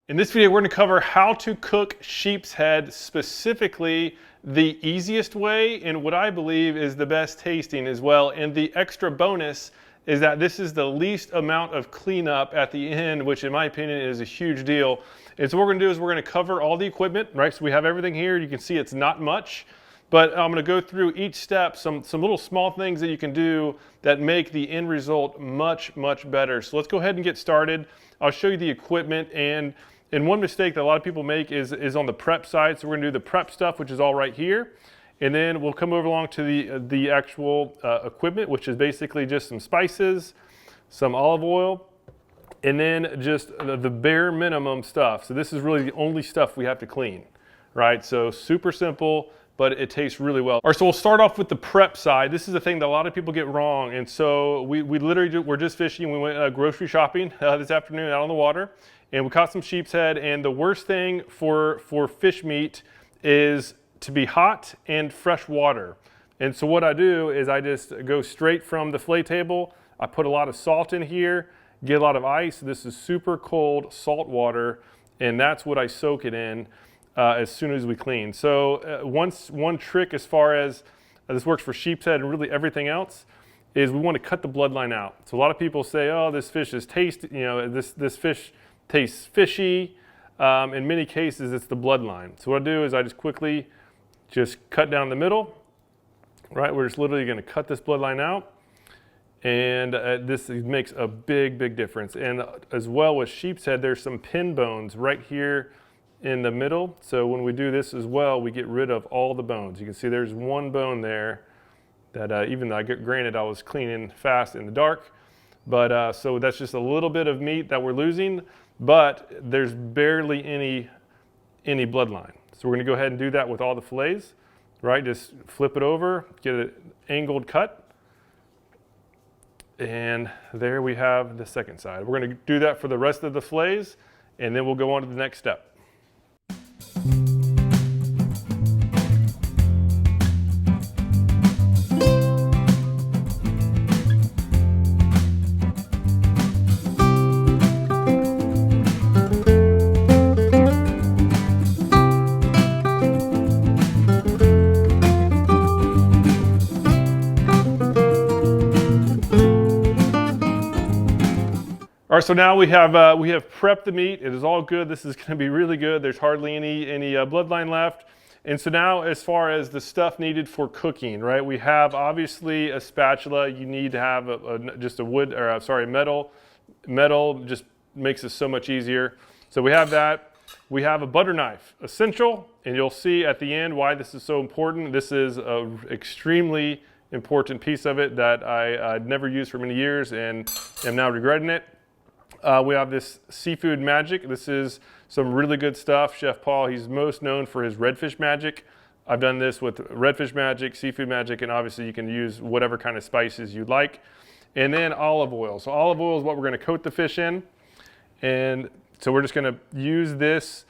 In this video, we're going to cover how to cook sheep's head, specifically the easiest way and what I believe is the best tasting as well. And the extra bonus is that this is the least amount of cleanup at the end, which in my opinion is a huge deal. And so what we're going to do is we're going to cover all the equipment, right? So we have everything here. You can see it's not much, but I'm going to go through each step, some little small things that you can do that make the end result much, much better. So let's go ahead and get started. I'll show you the equipment, and one mistake that a lot of people make is on the prep side. So we're gonna do the prep stuff, which is all right here. And then we'll come over along to the actual equipment, which is basically just some spices, some olive oil, and then just the bare minimum stuff. So this is really the only stuff we have to clean, right? So super simple, but it tastes really well. All right, so we'll start off with the prep side. This is the thing that a lot of people get wrong. And so we literally, we're just fishing. We went grocery shopping this afternoon out on the water, and we caught some sheep's head. And the worst thing for fish meat is to be hot and fresh water. And so what I do is I just go straight from the fillet table. I put a lot of salt in here, get a lot of ice. This is super cold salt water, and that's what I soak it in as soon as we clean. So one trick as far as this works for sheep's head and really everything else is we want to cut the bloodline out. So a lot of people say, oh, this fish is tasty, this fish tastes fishy. In many cases, it's the bloodline. So what I do is I just quickly just cut down the middle, right? We're just literally going to cut this bloodline out, and this makes a big, big difference. And as well with sheep's head, there's some pin bones right here in the middle. So when we do this as well, we get rid of all the bones. You can see there's one bone there that even though granted I was cleaning fast in the dark, but so that's just a little bit of meat that we're losing, but there's barely any bloodline. So we're going to go ahead and do that with all the fillets, right? Just flip it over, get an angled cut, and there we have the second side. We're going to do that for the rest of the fillets, and then we'll go on to the next step. All right, so now we have prepped the meat. It is all good. This is going to be really good. There's hardly any bloodline left. And so now, as far as the stuff needed for cooking, right? We have obviously a spatula. You need to have just a wood, or sorry, metal. Metal just makes it so much easier. So we have that. We have a butter knife, essential, and you'll see at the end why this is so important. This is an extremely important piece of it that I'd never used for many years and am now regretting it. We have this seafood magic. This is some really good stuff. Chef Paul, he's most known for his redfish magic. I've done this with redfish magic, seafood magic, and obviously you can use whatever kind of spices you'd like. And then olive oil. So olive oil is what we're going to coat the fish in. And so we're just going to use this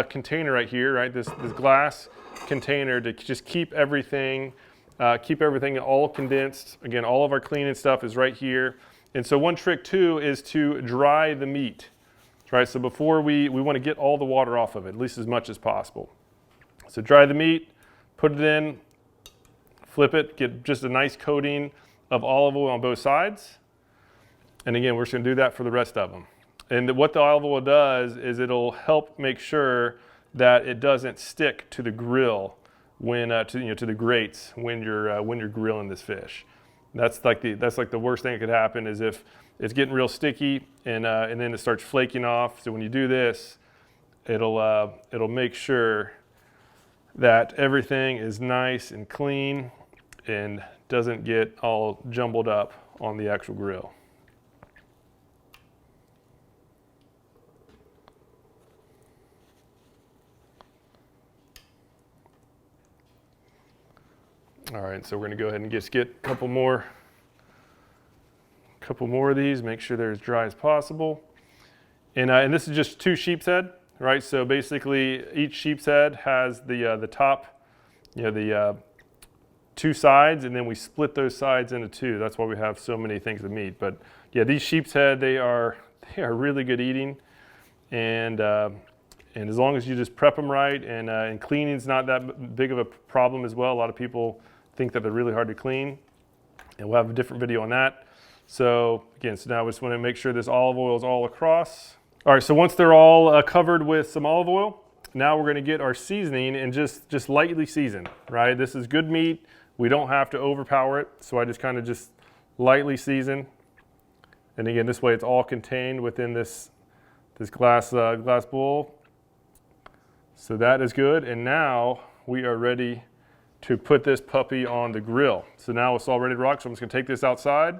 container right here, right? This glass container to just keep everything all condensed. Again, all of our cleaning stuff is right here. And so one trick too is to dry the meat, right? So before we want to get all the water off of it, at least as much as possible. So dry the meat, put it in, flip it, get just a nice coating of olive oil on both sides. And again, we're just going to do that for the rest of them. And what the olive oil does is it'll help make sure that it doesn't stick to the grill when to the grates when you're grilling this fish. That's like the worst thing that could happen is if it's getting real sticky and then it starts flaking off. So when you do this, it'll make sure that everything is nice and clean and doesn't get all jumbled up on the actual grill. All right, so we're going to go ahead and just get a couple more of these. Make sure they're as dry as possible. And this is just 2 sheep's head, right? So basically, each sheep's head has the top, the 2 sides, and then we split those sides into 2. That's why we have so many things of meat. But yeah, these sheep's head, they are really good eating. and as long as you just prep them right, and cleaning is not that big of a problem as well. A lot of people think that they're really hard to clean, and we'll have a different video on that. So again, so now we just want to make sure this olive oil is all across. All right, so once they're all covered with some olive oil, now we're going to get our seasoning and just lightly season, right? This is good meat. We don't have to overpower it, so I just kind of just lightly season. And again, this way it's all contained within this glass bowl. So that is good, and now we are ready to put this puppy on the grill. So now it's all ready to rock, so I'm just going to take this outside.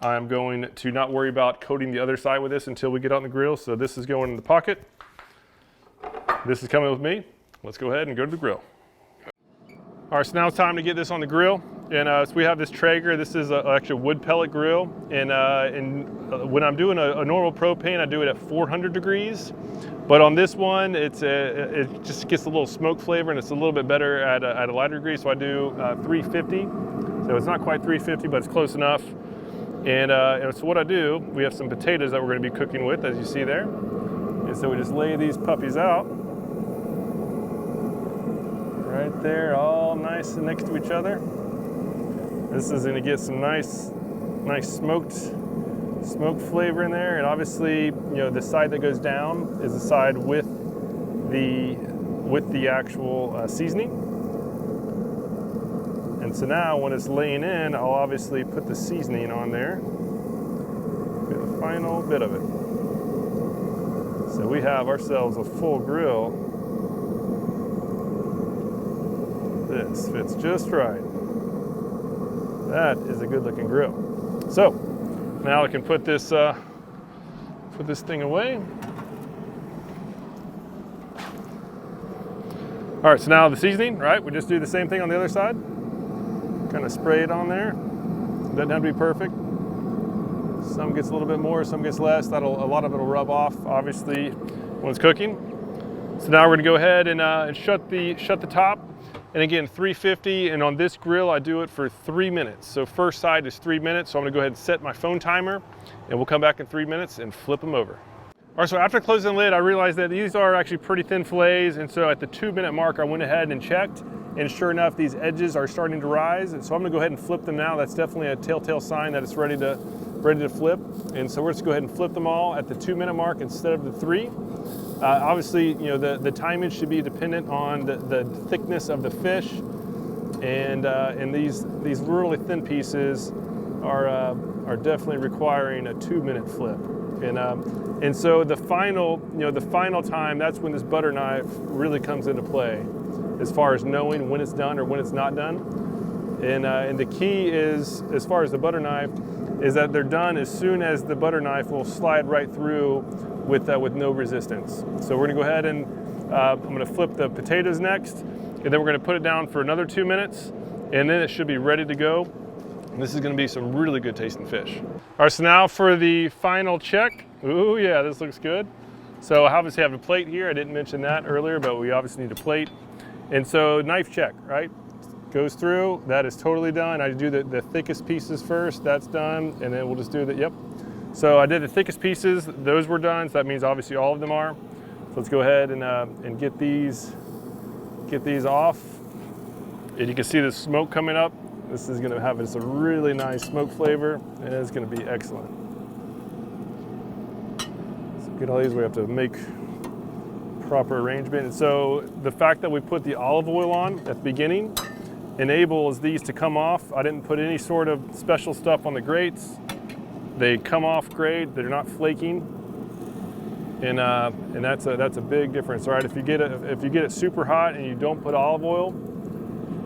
I'm going to not worry about coating the other side with this until we get on the grill. So this is going in the pocket. This is coming with me. Let's go ahead and go to the grill. All right, so now it's time to get this on the grill. And so we have this Traeger. This is actually a wood pellet grill. And when I'm doing a normal propane, I do it at 400 degrees. But on this one, it just gets a little smoke flavor, and it's a little bit better at a lighter degree. So I do 350. So it's not quite 350, but it's close enough. And so what I do, we have some potatoes that we're going to be cooking with, as you see there. And so we just lay these puppies out right there, all nice and next to each other. This is going to get some nice smoked flavor in there. And obviously, the side that goes down is the side with the actual seasoning. And so now when it's laying in, I'll obviously put the seasoning on there. Get the final bit of it. So we have ourselves a full grill. This fits just right. That is a good looking grill. So now I can put this thing away. All right, so now the seasoning, right? We just do the same thing on the other side. Kind of spray it on there. Doesn't have to be perfect. Some gets a little bit more, some gets less. A lot of it will rub off, obviously, when it's cooking. So now we're going to go ahead and shut the top. And again, 350. And on this grill, I do it for 3 minutes. So first side is 3 minutes. So I'm going to go ahead and set my phone timer, and we'll come back in 3 minutes and flip them over. All right, so after closing the lid, I realized that these are actually pretty thin fillets. And so at the 2 minute mark, I went ahead and checked. And sure enough, these edges are starting to rise. And so I'm going to go ahead and flip them now. That's definitely a telltale sign that it's ready to flip. And so we're just go ahead and flip them all at the 2 minute mark instead of the 3. Obviously, the timing should be dependent on the thickness of the fish. And these really thin pieces are definitely requiring a 2 minute flip. And so the final time, that's when this butter knife really comes into play, as far as knowing when it's done or when it's not done. And the key is, as far as the butter knife, is that they're done as soon as the butter knife will slide right through with no resistance. So we're gonna go ahead and I'm gonna flip the potatoes next, and then we're gonna put it down for another 2 minutes, and then it should be ready to go. And this is gonna be some really good tasting fish. All right, so now for the final check. Ooh, yeah, this looks good. So I obviously have a plate here. I didn't mention that earlier, but we obviously need a plate. And so knife check, right? Goes through, that is totally done. I do the thickest pieces first, that's done, and then we'll just do yep. So I did the thickest pieces, those were done, so that means obviously all of them are. So let's go ahead and get these off. And you can see the smoke coming up. This is gonna have a really nice smoke flavor, and it's gonna be excellent. So get all these, we have to make proper arrangement. And so the fact that we put the olive oil on at the beginning enables these to come off. I didn't put any sort of special stuff on the grates. They come off great. They're not flaking, and that's a big difference. All right, if you get it super hot and you don't put olive oil,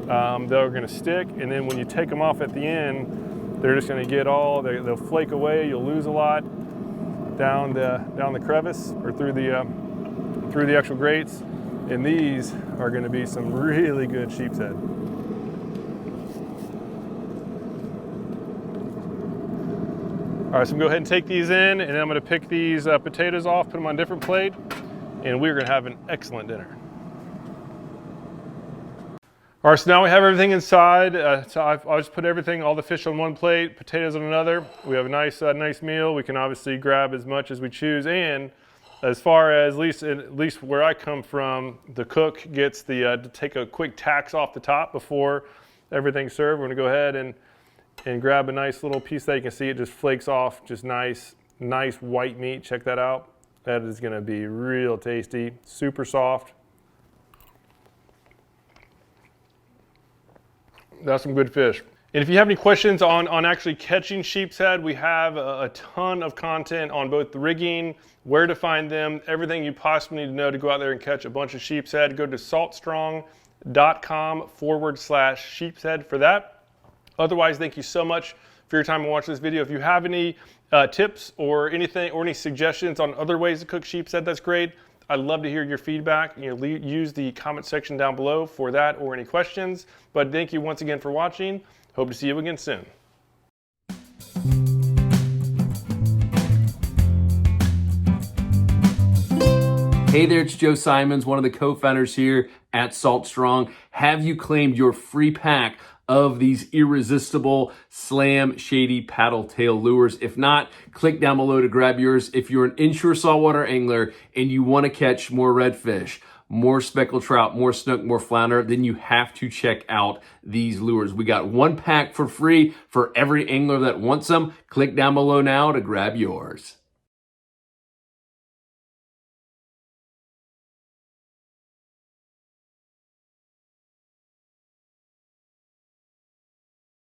they're going to stick. And then when you take them off at the end, they're just going to get they'll flake away. You'll lose a lot down the crevice or through the actual grates. And these are going to be some really good sheepshead. All right, so I'm gonna go ahead and take these in, and then I'm gonna pick these potatoes off, put them on a different plate, and we're gonna have an excellent dinner. All right, so now we have everything inside. So I'll just put everything, all the fish on one plate, potatoes on another. We have a nice meal. We can obviously grab as much as we choose, and as far as at least where I come from, the cook gets to take a quick tax off the top before everything's served. We're gonna go ahead and grab a nice little piece that you can see it just flakes off, just nice white meat. Check that out. That is gonna be real tasty, super soft. That's some good fish. And if you have any questions on actually catching sheepshead, we have a ton of content on both the rigging, where to find them, everything you possibly need to know to go out there and catch a bunch of sheepshead. Go to saltstrong.com/sheepshead for that. Otherwise, thank you so much for your time and watching this video. If you have any tips or anything or any suggestions on other ways to cook sheepshead, that's great. I'd love to hear your feedback. Use the comment section down below for that or any questions. But thank you once again for watching. Hope to see you again soon. Hey there, it's Joe Simons, one of the co-founders here at Salt Strong. Have you claimed your free pack of these irresistible slam shady paddle tail lures? If not, click down below to grab yours. If you're an inshore saltwater angler and you want to catch more redfish, more speckled trout, more snook, more flounder, then you have to check out these lures. We got one pack for free for every angler that wants them. Click down below now to grab yours.